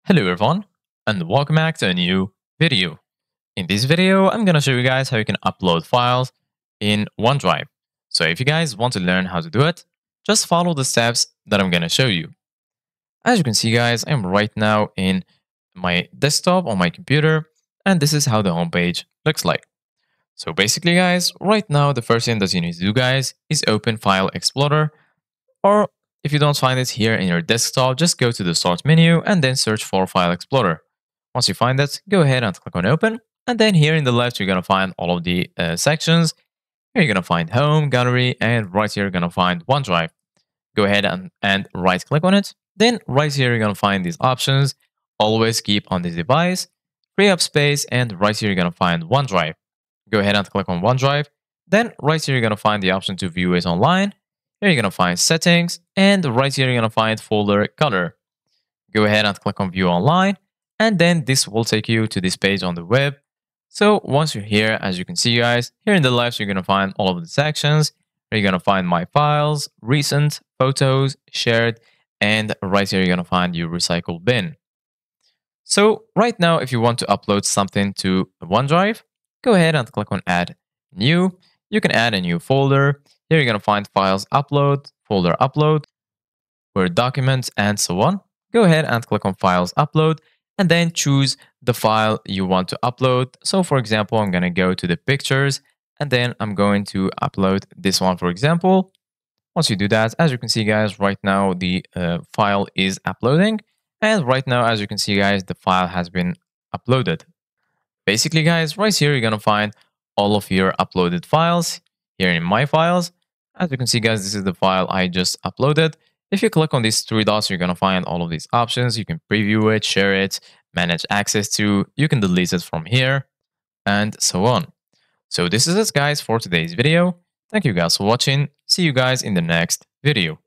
Hello everyone, and welcome back to a new video. In this video, I'm gonna show you guys how you can upload files in OneDrive. So if you guys want to learn how to do it, just follow the steps that I'm gonna show you. As you can see guys, I'm right now in my desktop on my computer, and this is how the homepage looks like. So basically guys, right now the first thing that you need to do guys is open File Explorer, or if you don't find it here in your desktop, just go to the Start menu and then search for File Explorer. Once you find it, go ahead and click on Open. And then here in the left, you're going to find all of the sections. Here you're going to find Home, Gallery, and right here you're going to find OneDrive. Go ahead and right-click on it. Then right here you're going to find these options. Always keep on this device, free up space, and right here you're going to find OneDrive. Go ahead and click on OneDrive. Then right here you're going to find the option to view it online. Here you're going to find settings, and right here you're going to find folder color. Go ahead and click on view online, and then this will take you to this page on the web. So once you're here, as you can see guys, here in the left you're going to find all of the sections. Here you're going to find my files, recent, photos, shared, and right here you're going to find your recycle bin. So right now if you want to upload something to OneDrive, go ahead and click on add new. You can add a new folder. Here you're going to find files upload, folder upload, Word documents, and so on. Go ahead and click on files upload and then choose the file you want to upload. So for example, I'm going to go to the pictures and then I'm going to upload this one, for example. Once you do that, as you can see guys, right now the file is uploading. And right now, as you can see guys, the file has been uploaded. Basically guys, right here, you're going to find all of your uploaded files here in my files. As you can see guys, this is the file I just uploaded. If you click on these three dots, you're going to find all of these options. You can preview it, share it, manage access to, you can delete it from here, and so on. So this is it guys for today's video. Thank you guys for watching. See you guys in the next video.